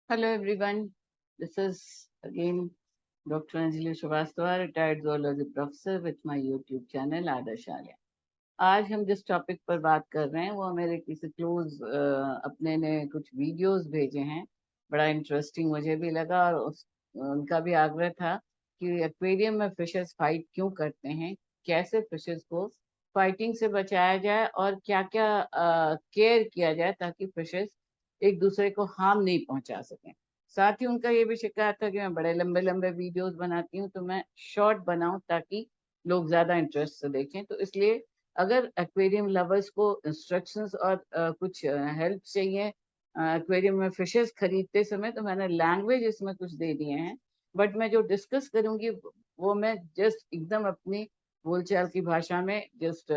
Hello everyone, this is again Dr. Anjali Srivastava, retired zoology professor with my YouTube channel आदर्शालय। आज हम जिस topic पर बात कर रहे हैं वो मेरे किसी क्लोज अपने ने कुछ वीडियोस भेजे हैं। बड़ा इंटरेस्टिंग मुझे भी लगा और उनका भी आग्रह था कि एक्वेरियम में फिशेस फाइट क्यों करते हैं, कैसे फिशेस को फाइटिंग से बचाया जाए और क्या क्या केयर किया जाए ताकि फिशेस एक दूसरे को हार्म नहीं पहुंचा सकें। साथ ही उनका ये भी शिकायत था कि मैं बड़े लंबे लंबे वीडियोस बनाती हूँ तो मैं शॉर्ट बनाऊं ताकि लोग ज्यादा इंटरेस्ट से देखें। तो इसलिए अगर एक्वेरियम लवर्स को इंस्ट्रक्शंस और कुछ हेल्प चाहिए एक्वेरियम में फिशेस खरीदते समय, तो मैंने लैंग्वेज इसमें कुछ दे दिए हैं। बट मैं जो डिस्कस करूंगी वो मैं जस्ट एकदम अपनी बोलचाल की भाषा में जस्ट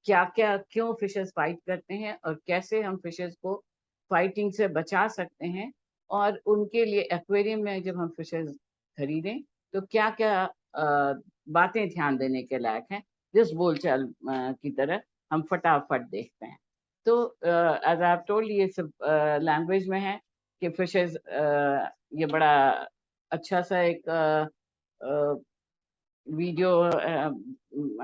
क्या क्या क्यों फिशेस फाइट करते हैं और कैसे हम फिशेस को फाइटिंग से बचा सकते हैं, और उनके लिए एक्वेरियम में जब हम फिशेस खरीदें तो क्या क्या बातें ध्यान देने के लायक हैं, जिस बोलचाल की तरह हम फटाफट देखते हैं। तो एज आई टोल्ड ये सब लैंग्वेज में है कि फिशेस ये बड़ा अच्छा सा एक वीडियो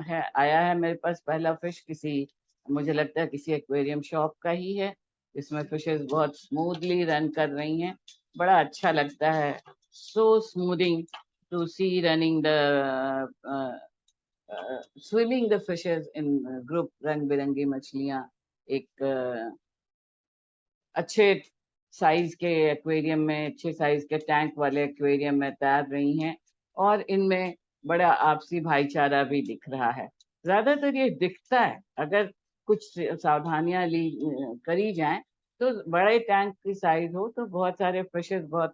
है आया है मेरे पास। पहला फिश किसी, मुझे लगता है किसी एक्वेरियम शॉप का ही है। इसमें फिशेस बहुत स्मूथली रन कर रही हैं, बड़ा अच्छा लगता है। So soothing to see running the swimming the fishes in group. रंग बिरंगी मछलियां एक अच्छे साइज के एक्वेरियम में, अच्छे साइज के टैंक वाले एक्वेरियम में तैर रही हैं, और इनमें बड़ा आपसी भाईचारा भी दिख रहा है। ज्यादातर ये दिखता है, अगर कुछ सावधानियां ली करी जाएं तो बड़े टैंक की साइज हो तो बहुत सारे फिशेस बहुत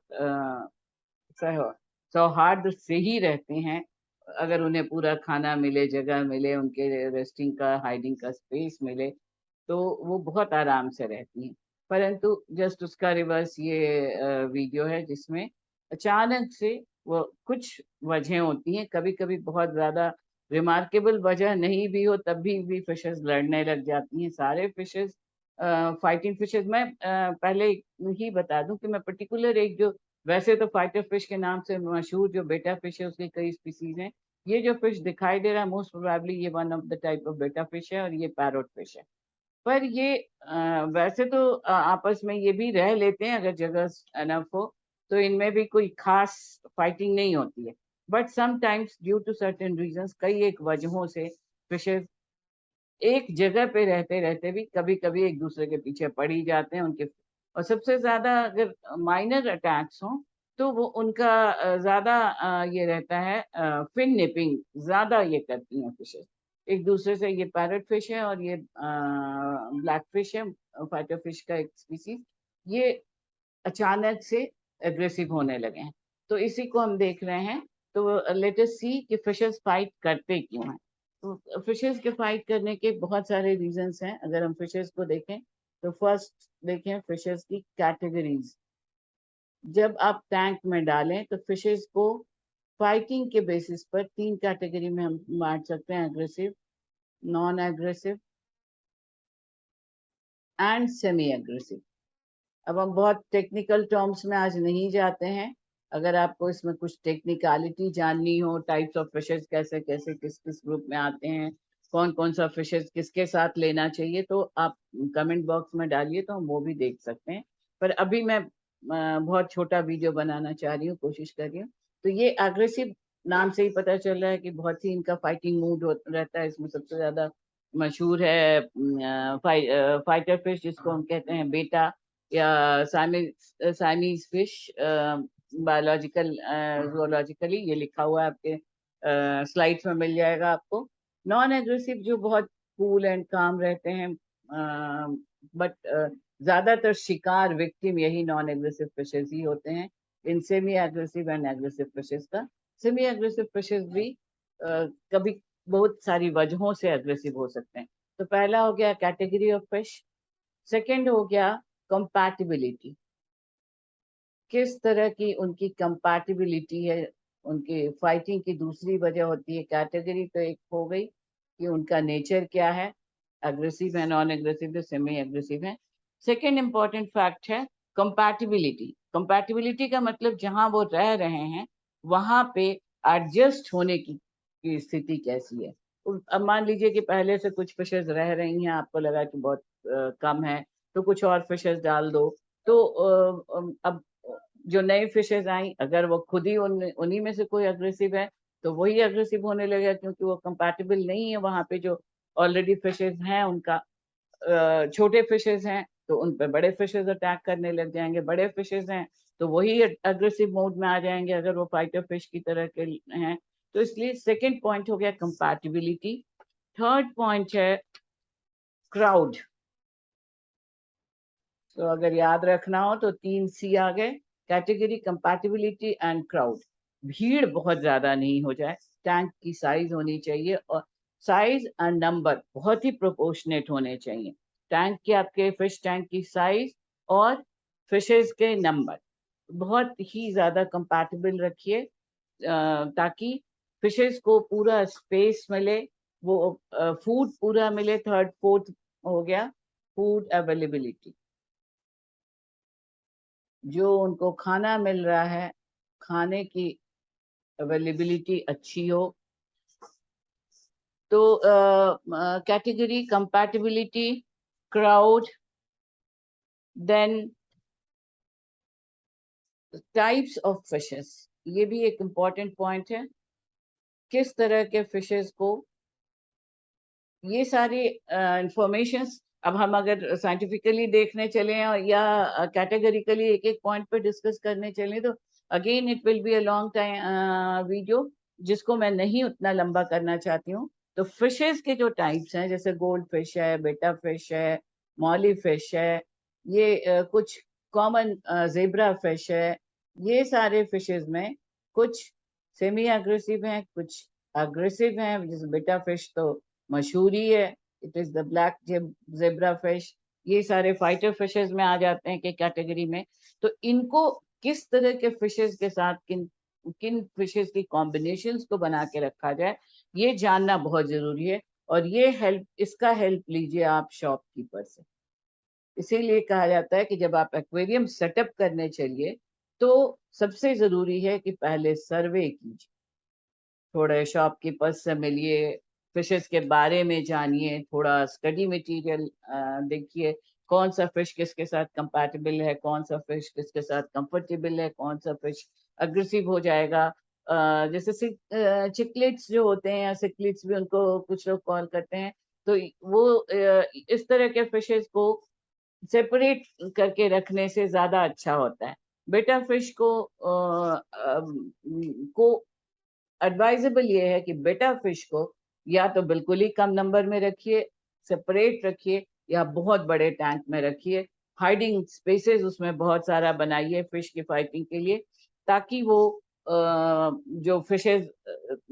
सौहार्द से ही रहते हैं। अगर उन्हें पूरा खाना मिले, जगह मिले, उनके रेस्टिंग का हाइडिंग का स्पेस मिले तो वो बहुत आराम से रहती हैं। परंतु जस्ट उसका रिवर्स ये वीडियो है जिसमें अचानक से वो कुछ वजह होती हैं, कभी कभी बहुत ज्यादा रिमार्केबल वजह नहीं भी हो तब भी फिशेस लड़ने लग जाती हैं। सारे फिशेस फाइटिंग फिशेस, मैं पहले ही बता दूं कि मैं पर्टिकुलर एक जो, वैसे तो फाइटर फिश के नाम से मशहूर जो बेटा फिश है उसके कई स्पीसीज हैं। ये जो फिश दिखाई दे रहा है मोस्ट प्रोबेबली ये one of the type of बेटा फिश है और ये पैरोट फिश है। पर ये वैसे तो आपस में ये भी रह लेते हैं अगर जगह एनफ हो, तो इनमें भी कोई खास फाइटिंग नहीं होती है। But sometimes due to certain reasons, कई एक वजहों से फिशेज एक जगह पे रहते रहते भी कभी कभी एक दूसरे के पीछे पड़ ही जाते हैं उनके। और सबसे ज्यादा अगर माइनर अटैक्स हों तो वो उनका ज्यादा ये रहता है, फिन निपिंग ज्यादा ये करती हैं फिशेस एक दूसरे से। ये पैरट फिश है और ये ब्लैक फिश है, फाइटर फिश का एक स्पीसीज। ये अचानक से एग्रेसिव होने लगे हैं, तो इसी को हम देख रहे हैं। तो लेट अस सी कि फिशेस फाइट करते क्यों हैं। तो फिशेस के फाइट करने के बहुत सारे रीजंस हैं। अगर हम फिशेस को देखें तो फर्स्ट देखें फिशेस की कैटेगरीज। जब आप टैंक में डालें तो फिशेस को फाइटिंग के बेसिस पर तीन कैटेगरी में हम बांट सकते हैं: aggressive, non aggressive and semi aggressive. अब हम बहुत टेक्निकल टर्म्स में आज नहीं जाते हैं। अगर आपको इसमें कुछ टेक्निकलिटी जाननी हो, टाइप्स ऑफ फिशेस कैसे कैसे किस किस ग्रुप में आते हैं, कौन कौन सा फिशेस किसके साथ लेना चाहिए, तो आप कमेंट बॉक्स में डालिए तो हम वो भी देख सकते हैं। पर अभी मैं बहुत छोटा वीडियो बनाना चाह रही हूँ, कोशिश कर रही हूँ। तो ये एग्रेसिव नाम से ही पता चल रहा है कि बहुत ही इनका फाइटिंग मूड रहता है। इसमें सबसे ज्यादा मशहूर है फाइटर फिश जिसको हम कहते हैं बेटा, या साइमीज फिश। बायोलॉजिकल जोलॉजिकली ये लिखा हुआ है आपके स्लाइड्स में मिल जाएगा आपको। नॉन एग्रेसिव जो बहुत कूल एंड काम रहते हैं, बट ज्यादातर शिकार विक्टिम यही नॉन एग्रेसिव फिशेस ही होते हैं in semi aggressive and aggressive fishes का। सेमी एग्रेसिव फिशेस भी कभी बहुत सारी वजहों से एग्रेसिव हो सकते हैं। तो पहला हो गया कैटेगरी ऑफ फिश। सेकंड हो गया कंपैटिबिलिटी, किस तरह की उनकी कंपैटिबिलिटी है। उनकी फाइटिंग की दूसरी वजह होती है, कैटेगरी तो एक हो गई कि उनका नेचर क्या है, एग्रेसिव है, नॉन एग्रेसिव है, सेमी एग्रेसिव है। सेकंड इंपॉर्टेंट फैक्ट है कंपैटिबिलिटी, कंपैटिबिलिटी का मतलब जहाँ वो रह रहे हैं वहां पे एडजस्ट होने की स्थिति कैसी है। अब मान लीजिए कि पहले से कुछ फिशेज रह रही हैं, आपको लगा कि बहुत कम है, तो कुछ और फिशेज डाल दो। तो अब जो नई फिशेज आई, अगर वो खुद ही उन्हीं में से कोई अग्रेसिव है, तो वही अग्रेसिव होने लगेगा, क्योंकि वो कंपैटिबल नहीं है वहां पे जो ऑलरेडी फिशेज हैं उनका। छोटे फिशेज हैं तो उन पे बड़े फिशेज अटैक करने लग जाएंगे, बड़े फिशेज हैं तो वही अग्रेसिव मोड में आ जाएंगे अगर वो फाइटर फिश की तरह के हैं। तो इसलिए सेकंड पॉइंट हो गया कंपैटिबिलिटी। थर्ड पॉइंट है क्राउड। तो अगर याद रखना हो तो 3C आ गए, कैटेगरी, कंपैटिबिलिटी एंड क्राउड। भीड़ बहुत ज्यादा नहीं हो जाए, टैंक की साइज होनी चाहिए, और साइज एंड नंबर बहुत ही प्रोपोर्शनेट होने चाहिए। टैंक के, आपके फिश टैंक की साइज और फिशेज के नंबर बहुत ही ज्यादा कंपैटिबल रखिए, ताकि फिशेज को पूरा स्पेस मिले, वो फूड पूरा मिले। थर्ड फोर्थ हो गया फूड अवेलेबिलिटी, जो उनको खाना मिल रहा है, खाने की अवेलेबिलिटी अच्छी हो। तो category, compatibility, crowd, then types of fishes, ये भी एक इम्पॉर्टेंट पॉइंट है। किस तरह के फिशेस को, ये सारी इंफॉर्मेशंस अब हम अगर साइंटिफिकली देखने चले या कैटेगरिकली एक एक पॉइंट पे डिस्कस करने चले, तो again it will be a long time video, जिसको मैं नहीं उतना लंबा करना चाहती हूँ। तो फिशेस के जो टाइप्स हैं, जैसे गोल्ड फिश है, बेटा फिश है, मॉली फिश है, ये कुछ कॉमन जेब्रा फिश है, ये सारे फिशेस में कुछ सेमी अग्रेसिव हैं, कुछ अग्रेसिव हैं। जैसे बेटा फिश तो मशहूर ही है, it is the black zebra fish. ये सारे फाइटर फिशेस में आ जाते हैं कि कैटेगरी में। तो इनको किस तरह के फिशेस के साथ किन किन फिशेस की कॉम्बिनेशंस को बना के रखा जाए, ये जानना बहुत जरूरी है। और ये हेल्प, इसका हेल्प लीजिए आप शॉपकीपर से। इसीलिए कहा जाता है कि जब आप एक्वेरियम सेटअप करने चलिए, तो सबसे जरूरी है कि पहले सर्वे कीजिए, थोड़े शॉपकीपर्स से मिलिए, फिशेस के बारे में जानिए, थोड़ा स्टडी मटेरियल देखिए, कौन सा फिश किसके साथ कंपैटिबल है, कौन सा फिश किसके साथ कंफर्टेबल है, कौन सा फिश अग्रेसिव हो जाएगा। जैसे चिकलेट्स जो होते हैं, या सिकलेट्स भी उनको कुछ लोग कॉल करते हैं, तो वो इस तरह के फिशेस को सेपरेट करके रखने से ज्यादा अच्छा होता है। बेटा फिश को एडवाइजेबल ये है कि बेटा फिश को या तो बिल्कुल ही कम नंबर में रखिए, सेपरेट रखिए, या बहुत बड़े टैंक में रखिए। हाइडिंग स्पेसेस उसमें बहुत सारा बनाइए फिश की फाइटिंग के लिए, ताकि वो जो फिशेज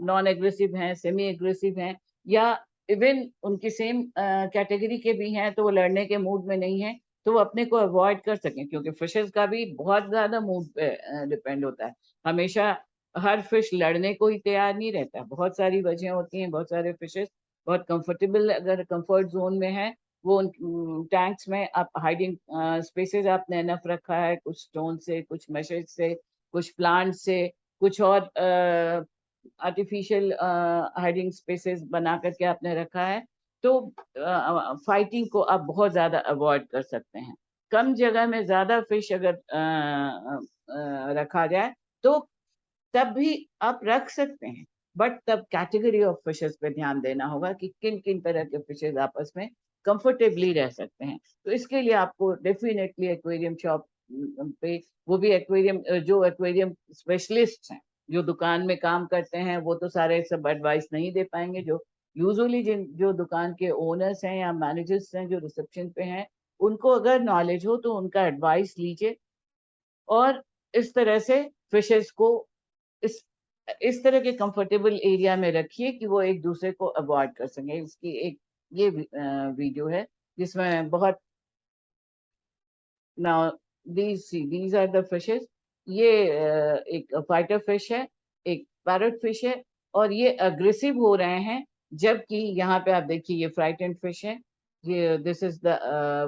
नॉन एग्रेसिव हैं, सेमी एग्रेसिव हैं, या इवन उनकी सेम कैटेगरी के भी हैं तो वो लड़ने के मूड में नहीं है, तो वो अपने को अवॉइड कर सकें। क्योंकि फिशेज का भी बहुत ज्यादा मूड पे डिपेंड होता है। हमेशा हर फिश लड़ने को ही तैयार नहीं रहता, बहुत सारी वजह होती हैं। बहुत सारे फिशेस बहुत कंफर्टेबल, अगर कंफर्ट जोन में है, वो उन टैंक्स में आप हाइडिंग स्पेसेस आपने एनफ रखा है, कुछ स्टोन से, कुछ मैशेज से, कुछ प्लांट से, कुछ और आर्टिफिशियल हाइडिंग स्पेसेस बना करके आपने रखा है, तो फाइटिंग को आप बहुत ज्यादा अवॉइड कर सकते हैं। कम जगह में ज्यादा फिश अगर रखा जाए, तो तब भी आप रख सकते हैं, बट तब कैटेगरी ऑफ फिशेस पे ध्यान देना होगा कि किन किन तरह के फिशेस आपस में कंफर्टेबली रह सकते हैं। तो इसके लिए आपको डेफिनेटली एक्वेरियम शॉप पे, वो भी एक्वेरियम जो एक्वेरियम स्पेशलिस्ट हैं, जो दुकान में काम करते हैं, वो तो सारे सब एडवाइस नहीं दे पाएंगे। जो यूजुअली जिन जो दुकान के ओनर्स हैं या मैनेजर्स हैं जो रिसेप्शन पे हैं, उनको अगर नॉलेज हो तो उनका एडवाइस लीजिए, और इस तरह से फिशेस को इस इस तरह के कंफर्टेबल एरिया में रखिए कि वो एक दूसरे को अवॉइड कर सके। इसकी एक ये वीडियो है जिसमें बहुत, now these are the fishes. ये एक फाइटर फिश है, एक पैरट फिश है, और ये अग्रेसिव हो रहे हैं। जबकि यहाँ पे आप देखिए, ये फ्राइटेंड फिश है, ये this is the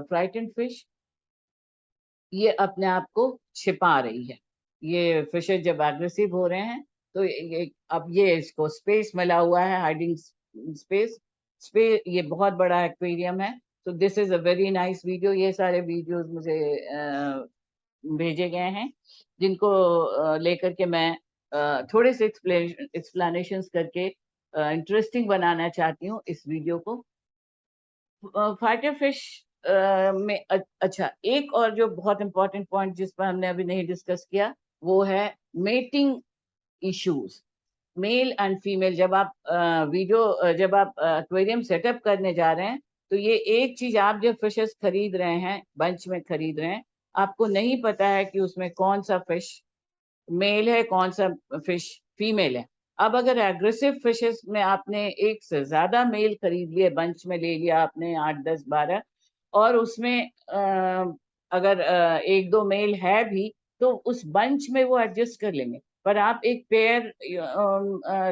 frightened fish. ये अपने आप को छिपा रही है। ये फिशेज जब एग्रेसिव हो रहे हैं तो अब ये इसको स्पेस मिला हुआ है, हाइडिंग स्पेस। ये बहुत बड़ा एक्वेरियम है। तो this is a very nice video. ये सारे वीडियोस मुझे भेजे गए हैं, जिनको लेकर के मैं थोड़े से एक्सप्लेनेशंस करके इंटरेस्टिंग बनाना चाहती हूँ इस वीडियो को। फाइटर फिश में अच्छा, एक और जो बहुत इंपॉर्टेंट पॉइंट जिस पर हमने अभी नहीं डिस्कस किया, वो है mating issues. Male and female, जब आप जब आप एक्वेरियम सेटअप करने जा रहे हैं, तो ये एक चीज, आप जब फिशेस खरीद रहे हैं, बंच में खरीद रहे हैं, आपको नहीं पता है कि उसमें कौन सा फिश मेल है, कौन सा फिश फीमेल है। अब अगर एग्रेसिव फिशेस में आपने एक से ज्यादा मेल खरीद लिए, बंच में ले लिया आपने 8, 10, 12, और उसमें अगर एक दो मेल है भी, तो उस बंच में वो एडजस्ट कर लेंगे। पर आप एक पेयर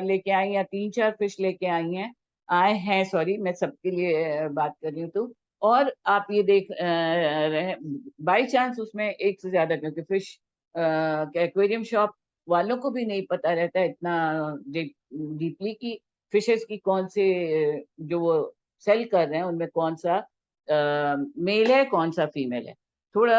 लेके आई, या 3, 4 फिश लेके आई हैं, आए हैं, सॉरी मैं सबके लिए बात कर रही हूँ, तो और आप ये देख रहे, बाई चांस उसमें एक से ज्यादा, क्योंकि फिश एक्वेरियम शॉप वालों को भी नहीं पता रहता है इतना डीपली कि फिशेस की कौन से जो वो सेल कर रहे हैं उनमें कौन सा मेल है, कौन सा फीमेल है। थोड़ा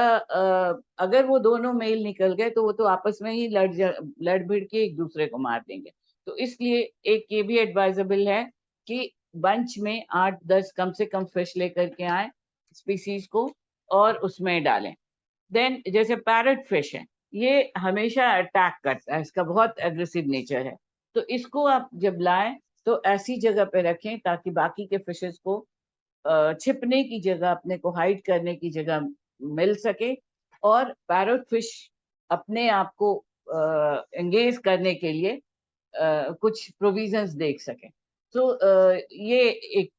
अगर वो दोनों मेल निकल गए तो वो तो आपस में ही लड़ भिड़ के एक दूसरे को मार देंगे। तो इसलिए एक ये भी एडवाइजेबल है कि बंच में 8, 10 कम से कम फिश लेकर के आए, स्पीसीज को, और उसमें डालें। देन जैसे पैरट फिश है, ये हमेशा अटैक करता है, इसका बहुत एग्रेसिव नेचर है। तो इसको आप जब लाएं तो ऐसी जगह पे रखें ताकि बाकी के फिशेस को छिपने की जगह, अपने को हाइड करने की जगह मिल सके, और पैरट फिश अपने आप को एंगेज करने के लिए कुछ प्रोविजंस देख सके। तो ये एक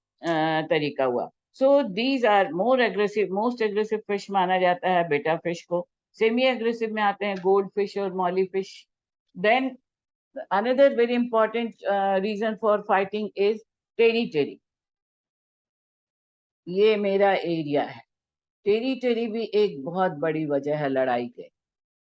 तरीका हुआ। So these are more aggressive, most aggressive fish माना जाता है बेटा फिश को। सेमी एग्रेसिव में आते हैं गोल्ड फिश और molly fish. Then another very important reason for fighting is territory. ये मेरा एरिया है। टेरिटरी भी एक बहुत बड़ी वजह है लड़ाई के।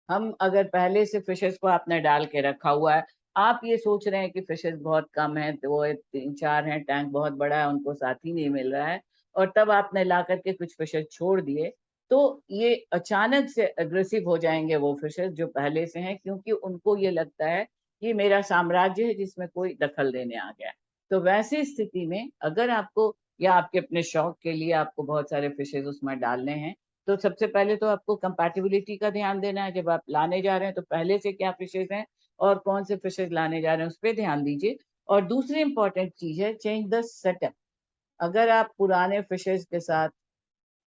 हम अगर पहले से फिशेस को आपने डाल के रखा हुआ है, आप ये सोच रहे हैं कि फिशेस बहुत कम है, तो वो 3, 4 हैं, टैंक बहुत बड़ा है, उनको साथी नहीं मिल रहा है, और तब आपने ला करके कुछ फिशेस छोड़ दिए, तो ये अचानक से अग्रेसिव हो जाएंगे वो फिशेस जो पहले से हैं, क्योंकि उनको ये लगता है कि मेरा साम्राज्य है जिसमें कोई दखल देने आ गया है। तो वैसी स्थिति में अगर आपको, या आपके अपने शौक के लिए आपको बहुत सारे फिशेस उसमें डालने हैं, तो सबसे पहले तो आपको कंपैटिबिलिटी का ध्यान देना है। जब आप लाने जा रहे हैं तो पहले से क्या फिशेज हैं और कौन से फिशेज लाने जा रहे हैं उस पर ध्यान दीजिए। और दूसरी इंपॉर्टेंट चीज है चेंज द सेटअप। अगर आप पुराने फिशेज के साथ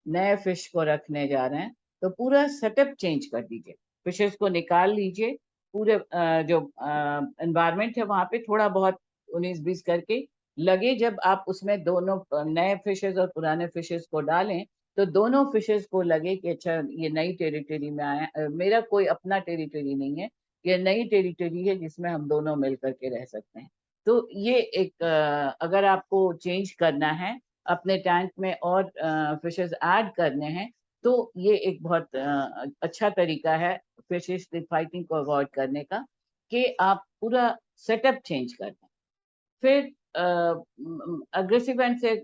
नए फिश को रखने जा रहे हैं तो पूरा सेटअप चेंज कर दीजिए, फिशेस को निकाल लीजिए, पूरे जो एनवायरमेंट है वहां पे थोड़ा बहुत 19-20 करके लगे। जब आप उसमें दोनों नए फिशेस और पुराने फिशेस को डालें, तो दोनों फिशेस को लगे कि अच्छा ये नई टेरिटरी में आया, मेरा कोई अपना टेरिटरी नहीं है, ये नई टेरिटरी है जिसमें हम दोनों मिल करके रह सकते हैं। तो ये एक अगर आपको चेंज करना है अपने टैंक में और फिशेस ऐड करने हैं, तो ये एक बहुत अच्छा तरीका है फिशेस फाइटिंग को अवॉइड करने का, कि आप पूरा सेटअप चेंज कर दें। फिर अग्रेसिव एंड से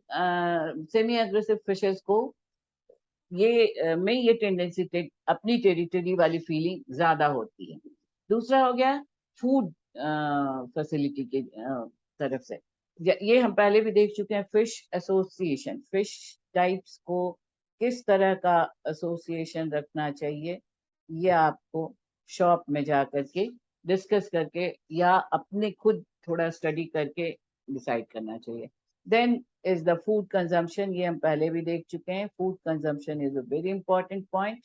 सेमी अग्रेसिव फिशेस को में ये टेंडेंसी अपनी टेरिटरी वाली फीलिंग ज्यादा होती है। दूसरा हो गया फूड फैसिलिटी के तरफ से। ये हम पहले भी देख चुके हैं, फिश एसोसिएशन, फिश टाइप्स को किस तरह का एसोसिएशन रखना चाहिए, ये आपको शॉप में जा करके डिस्कस करके या अपने खुद थोड़ा स्टडी करके डिसाइड करना चाहिए। Then is the food consumption, ये हम पहले भी देख चुके हैं। Food consumption is a very important point.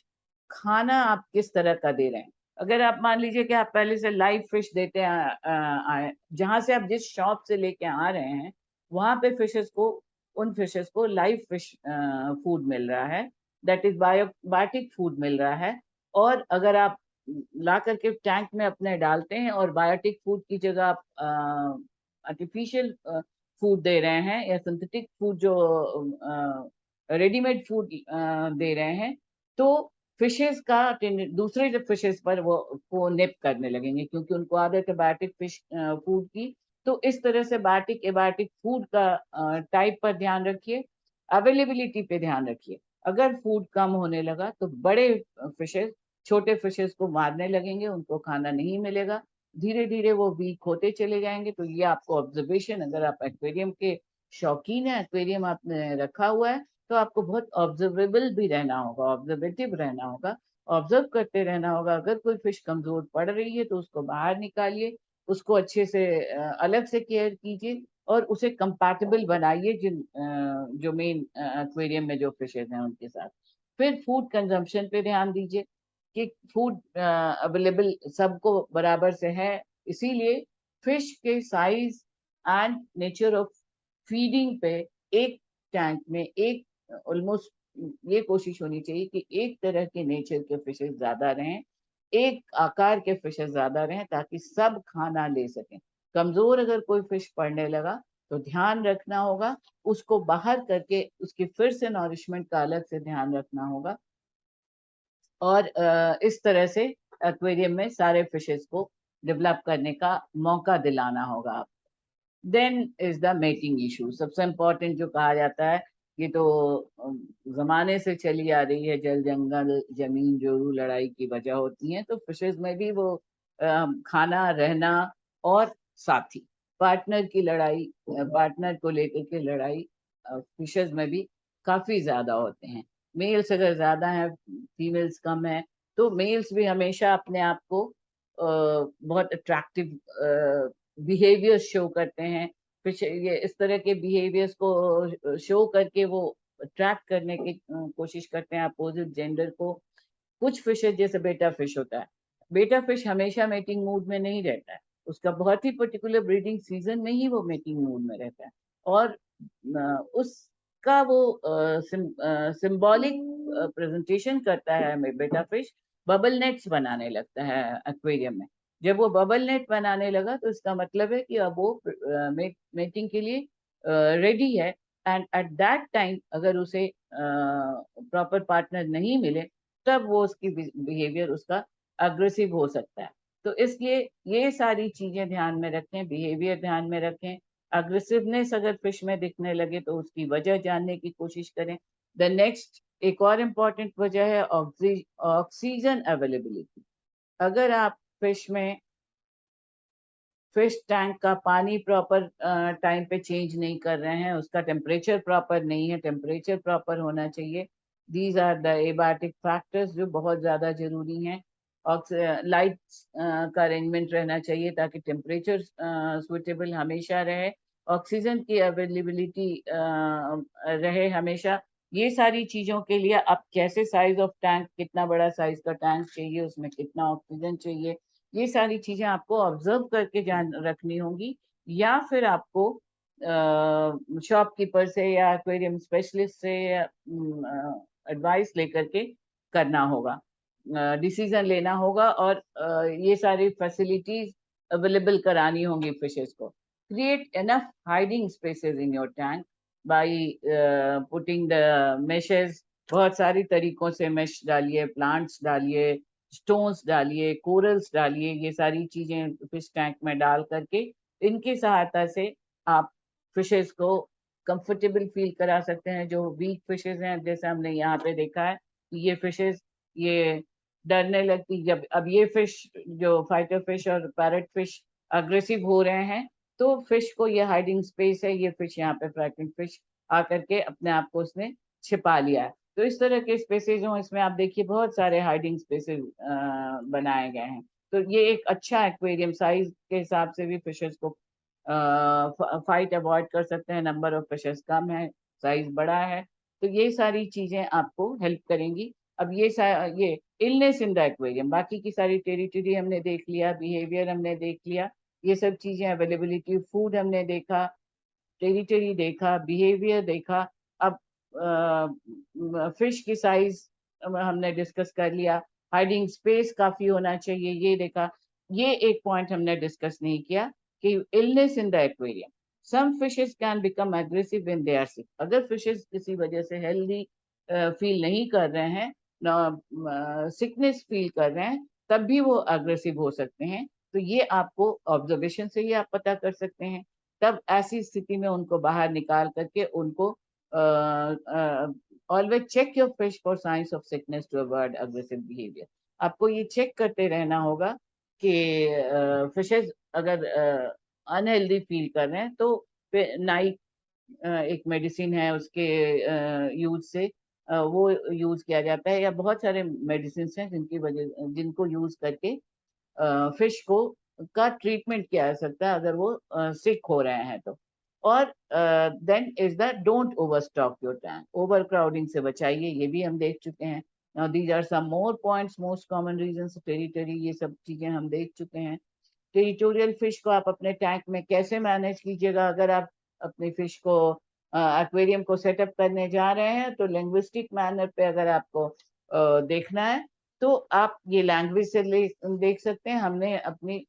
खाना आप किस तरह का दे रहे हैं। अगर आप मान लीजिए कि आप पहले से लाइव फिश देते आए, जहां से आप जिस शॉप से लेके आ रहे हैं वहां पे फिशेस को, उन फिशेस को लाइव फिश फूड मिल रहा है, दैट इज बायोटिक फूड मिल रहा है। और अगर आप ला करके टैंक में अपने डालते हैं और बायोटिक फूड की जगह आप आर्टिफिशियल फूड दे रहे हैं या सिंथेटिक फूड जो रेडीमेड फूड दे रहे हैं, तो फिशेस का दूसरे जो फिशेस पर वो को निप करने लगेंगे, क्योंकि उनको आदत है बायोटिक फिश फूड की। तो इस तरह से बायोटिक एबायोटिक फूड का टाइप पर ध्यान रखिए, अवेलेबिलिटी पे ध्यान रखिए। अगर फूड कम होने लगा तो बड़े फिशेस छोटे फिशेस को मारने लगेंगे, उनको खाना नहीं मिलेगा, धीरे धीरे वो वीक होते चले जाएंगे। तो ये आपको ऑब्जर्वेशन, अगर आप एक्वेरियम के शौकीन है, एक्वेरियम आपने रखा हुआ है, तो आपको बहुत ऑब्जर्वेबल भी रहना होगा, ऑब्जर्वेटिव रहना होगा, ऑब्जर्व करते रहना होगा। अगर कोई फिश कमजोर पड़ रही है तो उसको बाहर निकालिए, उसको अच्छे से अलग से केयर कीजिए और उसे कंपैटिबल बनाइए जिन जो मेन एक्वेरियम में जो फिशेज हैं उनके साथ। फिर फूड कंजम्पशन पे ध्यान दीजिए कि फूड अवेलेबल सबको बराबर से है। इसीलिए फिश के size and nature of feeding पे एक टैंक में एक ऑलमोस्ट ये कोशिश होनी चाहिए कि एक तरह के नेचर के फिशेस ज्यादा रहें, एक आकार के फिशेस ज्यादा रहें, ताकि सब खाना ले सकें। कमजोर अगर कोई फिश पड़ने लगा तो ध्यान रखना होगा, उसको बाहर करके उसकी फिर से नॉरिशमेंट का अलग से ध्यान रखना होगा। और इस तरह से एक्वेरियम में सारे फिशेस को डेवलप करने का मौका दिलाना होगा आप। Then is the mating issue, सबसे इम्पोर्टेंट जो कहा जाता है, ये तो जमाने से चली आ रही है, जल जंगल जमीन जोरू लड़ाई की वजह होती है, तो फिशेज में भी वो खाना रहना और साथी पार्टनर की लड़ाई, पार्टनर को लेकर के लड़ाई फिशेज में भी काफी ज्यादा होते हैं। मेल्स अगर ज्यादा है, फीमेल्स कम है, तो मेल्स भी हमेशा अपने आप को बहुत अट्रैक्टिव बिहेवियर शो करते हैं। फिर ये इस तरह के बिहेवियर्स को शो करके वो अट्रैक्ट करने की कोशिश करते हैं अपोजिट जेंडर को। कुछ फिशेज जैसे बेटा फिश होता है, बेटा फिश हमेशा मेटिंग मूड में नहीं रहता है, उसका बहुत ही पर्टिकुलर ब्रीडिंग सीजन में ही वो मेटिंग मूड में रहता है। और उसका वो सिंबॉलिक प्रेजेंटेशन करता है बेटा फिश, बबल नेट्स बनाने लगता है एक्वेरियम में। जब वो बबल नेट बनाने लगा तो इसका मतलब है कि अब वो मेटिंग के लिए रेडी है। एंड एट दैट टाइम अगर उसे प्रॉपर पार्टनर नहीं मिले, तब वो उसकी बिहेवियर उसका अग्रेसिव हो सकता है। तो इसलिए ये सारी चीजें ध्यान में रखें, बिहेवियर ध्यान में रखें। अग्रेसिवनेस अगर फिश में दिखने लगे तो उसकी वजह जानने की कोशिश करें। द नेक्स्ट एक और इम्पॉर्टेंट वजह है ऑक्सीजन अवेलेबिलिटी। अगर आप फिश में फिश टैंक का पानी प्रॉपर टाइम पे चेंज नहीं कर रहे हैं, उसका टेम्परेचर प्रॉपर नहीं है, टेम्परेचर प्रॉपर होना चाहिए। These are the abiotic factors जो बहुत ज्यादा जरूरी हैं। लाइट का अरेंजमेंट रहना चाहिए ताकि टेम्परेचर सुइटेबल हमेशा रहे, ऑक्सीजन की अवेलेबिलिटी रहे हमेशा। ये सारी चीजों के लिए आप कैसे साइज ऑफ टैंक, कितना बड़ा साइज का टैंक चाहिए, उसमें कितना ऑक्सीजन चाहिए, ये सारी चीजें आपको ऑब्जर्व करके जान रखनी होंगी। या फिर आपको शॉपकीपर से या एक्वेरियम स्पेशलिस्ट से एडवाइस लेकर के करना होगा, डिसीजन लेना होगा। और ये सारी फैसिलिटीज अवेलेबल करानी होंगी फिशेस को। Create enough hiding spaces in your tank by putting the meshes. बहुत सारी तरीकों से मेश डालिए, प्लांट्स डालिए, स्टोन्स डालिए, कोरल्स डालिए, ये सारी चीजें फिश टैंक में डाल करके इनकी सहायता से आप फिशेस को कंफर्टेबल फील करा सकते हैं। जो वीक फिशेस हैं, जैसे हमने यहाँ पे देखा है कि ये फिशेस ये डरने लगती, जब अब ये फिश जो फाइटर फिश और पैरट फिश अग्रेसिव हो रहे हैं, तो फिश को ये हाइडिंग स्पेस है, ये फिश यहाँ पे फ्रैगमेंट फिश आकर के अपने आप को उसने छिपा लिया है। तो इस तरह के स्पेसेस हो, इसमें आप देखिए बहुत सारे हाइडिंग स्पेसेस बनाए गए हैं। तो ये एक अच्छा एक्वेरियम साइज के हिसाब से भी फिशेस को फाइट अवॉइड कर सकते हैं, नंबर ऑफ फिशेस कम है, साइज बड़ा है। तो ये सारी चीजें आपको हेल्प करेंगी। अब ये इलनेस इन द एक्वेरियम, बाकी की सारी टेरिटरी हमने देख लिया, बिहेवियर हमने देख लिया, ये सब चीजें, अवेलेबिलिटी ऑफ फूड हमने देखा, टेरिटरी देखा, बिहेवियर देखा। अब फिश की साइज हमने डिस्कस कर लिया, हाइडिंग स्पेस काफी होना चाहिए ये देखा। ये एक पॉइंट हमने डिस्कस नहीं किया कि illness in the aquarium, some fishes can become aggressive when they are sick. अगर फिशेस किसी वजह से हेल्दी फील नहीं कर रहे हैं सिकनेस फील कर रहे हैं, तब भी वो अग्रेसिव हो सकते हैं। तो ये आपको ऑब्जर्वेशन से ही आप पता कर सकते हैं। तब ऐसी स्थिति में उनको बाहर निकाल करके उनको always check your fish for signs of sickness to avoid aggressive behaviour. आपको ये चेक करते रहना होगा कि फिशेज अगर अनहेल्दी फील कर रहे हैं तो नाइक एक मेडिसिन है, उसके यूज से वो यूज किया जाता है, या बहुत सारे मेडिसिन हैं जिनको यूज करके फिश को का ट्रीटमेंट किया जा सकता है अगर वो सिक हो रहे हैं तो। और then is the don't overstock your tank, overcrowding से बचाइए, ये भी हम देख चुके हैं। Now these are some more points, most common reasons, territory, ये सब चीजें हम देख चुके हैं। टेरिटोरियल फिश को आप अपने टैंक में कैसे मैनेज कीजिएगा? अगर आप अपनी फिश को एक्वेरियम को सेटअप करने जा रहे हैं तो लिंग्विस्टिक मैनर पे अगर आपको देखना है तो आप ये लैंग्वेज से देख सकते हैं। हमने अपनी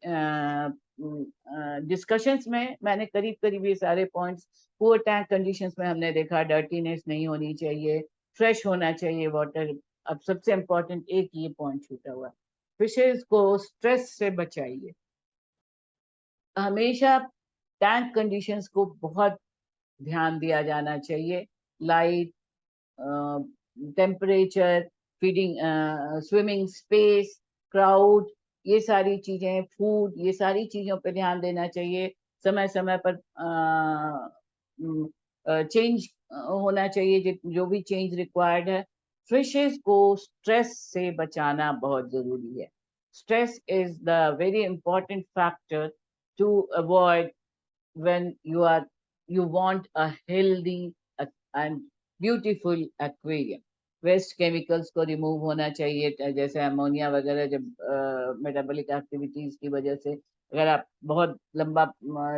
डिस्कशंस में मैंने करीब करीब ये सारे पॉइंट्स, पुअर टैंक कंडीशंस में हमने देखा, डर्टीनेस नहीं होनी चाहिए, फ्रेश होना चाहिए वाटर। अब सबसे इम्पोर्टेंट एक ये पॉइंट छूटा हुआ, फिशेज को स्ट्रेस से बचाइए। हमेशा टैंक कंडीशंस को बहुत ध्यान दिया जाना चाहिए। Light, temperature, feeding, swimming space, crowd, ये सारी चीजें, फूड, ये सारी चीजों पे ध्यान देना चाहिए। समय समय पर चेंज होना चाहिए, जो भी चेंज रिक्वायर्ड है। फिशेस को स्ट्रेस से बचाना बहुत जरूरी है। Stress is the very important factor to avoid when you want a healthy and beautiful aquarium. Waste chemicals को रिमूव होना चाहिए, जैसे अमोनिया वगैरह, जब मेटाबॉलिक एक्टिविटीज की वजह से अगर आप बहुत लंबा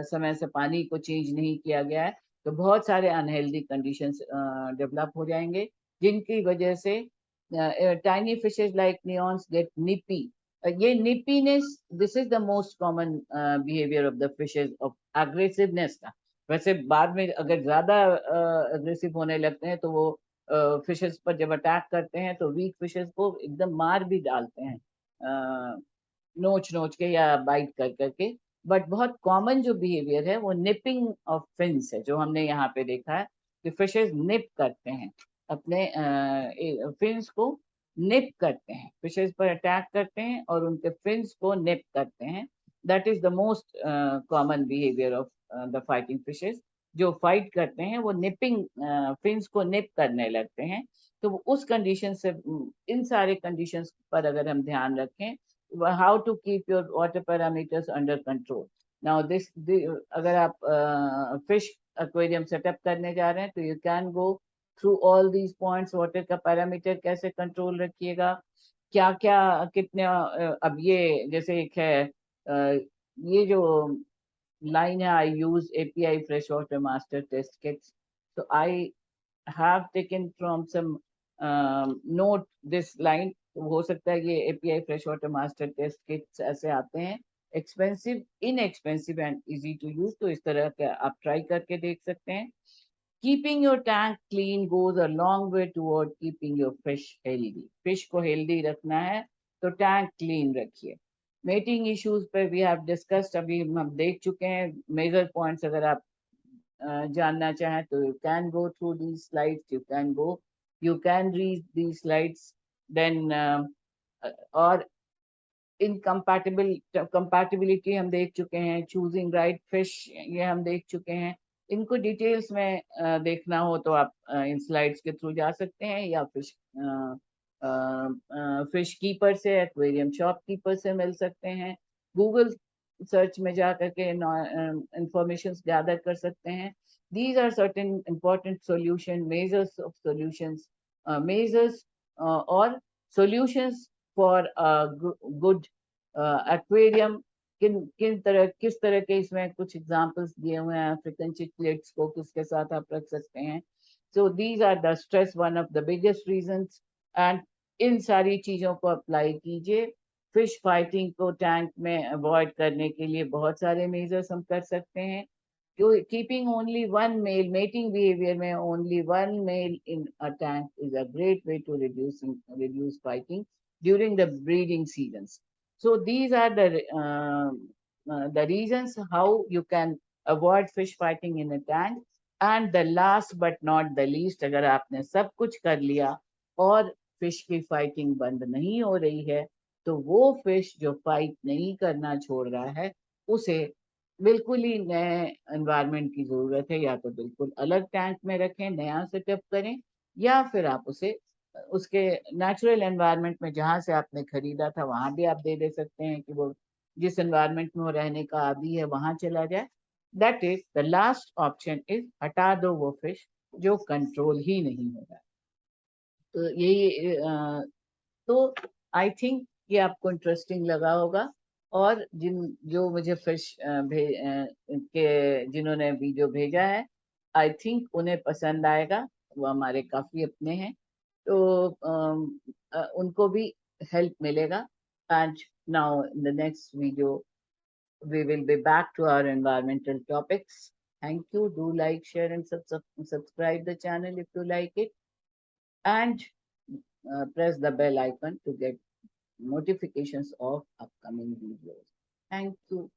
समय से पानी को चेंज नहीं किया गया है तो बहुत सारे अनहेल्दी कंडीशंस डेवलप हो जाएंगे, जिनकी वजह से tiny fishes like neons get nippy. ये nippiness, this is the most common behaviour of the fishes of aggressiveness का। वैसे बाद में अगर ज्यादा अग्रेसिव होने लगते हैं तो वो फिशेस पर जब अटैक करते हैं तो वीक फिशेस को एकदम मार भी डालते हैं, नोच नोच के या बाइट कर करके। बट बहुत कॉमन जो बिहेवियर है वो निपिंग ऑफ फिन्स है, जो हमने यहाँ पे देखा है कि फिशेस निप करते हैं अपने फिन्स को, निप करते हैं, फिशेस पर अटैक करते हैं और उनके फिन्स को निप करते हैं। That is the most common behaviour of the fighting fishes. जो फाइट करते हैं वो निपिंग, फिन्स को निप करने लगते हैं। तो उस कंडीशन से, इन सारे कंडीशंस पर अगर हम ध्यान रखें, how to keep your water parameters under control. Now अगर आप फिश एक्वेरियम सेटअप करने जा रहे हैं तो you can go through all these points. Water का पैरामीटर कैसे कंट्रोल रखिएगा, क्या क्या कितने, अब ये जैसे एक है, ये जो line I use API freshwater master test kits. So I have taken from some note this line. तो हो सकता है ये API freshwater master test kits ऐसे आते हैं, expensive, inexpensive and easy to use. तो इस तरह के आप ट्राई करके देख सकते हैं। Keeping your tank clean goes a long way toward keeping your fish healthy. Fish को healthy रखना है तो टैंक क्लीन रखिए। मेटिंग इश्यूज पे वी हैव डिस्कस्ड, अभी हम देख चुके हैं। मेजर पॉइंट्स अगर आप जानना चाहें तो you can go through these slides, you can read these slides. Then और कंपैटिबिलिटी हम देख चुके हैं, चूजिंग राइट फिश ये हम देख चुके हैं। इनको डिटेल्स में देखना हो तो आप इन स्लाइड्स के थ्रू जा सकते हैं, या फिश कीपर से, एक्वेरियम शॉपकीपर से मिल सकते हैं। गूगल सर्च में जा करके इंफॉर्मेशन गैदर कर सकते हैं। These are certain important solution, measures of solutions, measures और सॉल्यूशंस फॉर गुड एक्वेरियम। किस तरह के इसमें कुछ एग्जांपल्स दिए हुए हैं। अफ्रीकन चिकलेट्स को किसके साथ आप रख सकते हैं। So these are the stress, one of the biggest reasons. And इन सारी चीजों को अप्लाई कीजिए। फिश फाइटिंग को टैंक में अवॉइड करने के लिए बहुत सारे मेजर्स हम कर सकते हैं। keeping only one male, mating behavior में only one male in a tank is a great way to reduce fighting during the breeding seasons. So these are the reasons how you can avoid fish fighting in a tank. And the last but not the least, अगर आपने सब कुछ कर लिया और fish की fighting बंद नहीं हो रही है, तो वो फिश जो फाइट नहीं करना छोड़ रहा है, उसे बिल्कुल ही नए एनवायरनमेंट की जरूरत है। या तो बिल्कुल अलग टैंक में रखें, नया सेटअप करें, या फिर आप उसे उसके नेचुरल एनवायरनमेंट में जहाँ से आपने खरीदा था वहां भी आप दे सकते हैं कि वो जिस एनवायरनमेंट में वो रहने का आदी है वहां चला जाए। That is the last option, is हटा दो वो फिश जो कंट्रोल ही नहीं हो रहा। तो यही तो आई थिंक ये आपको इंटरेस्टिंग लगा होगा। और जो मुझे फिश के जिन्होंने वीडियो भेजा है, आई थिंक उन्हें पसंद आएगा। वो हमारे काफी अपने हैं, तो उनको भी हेल्प मिलेगा। And now in the next video we will be back to our environmental topics. Thank you. Do like, share, and subscribe the channel if you like it, and press the bell icon to get notifications of upcoming videos. Thank you.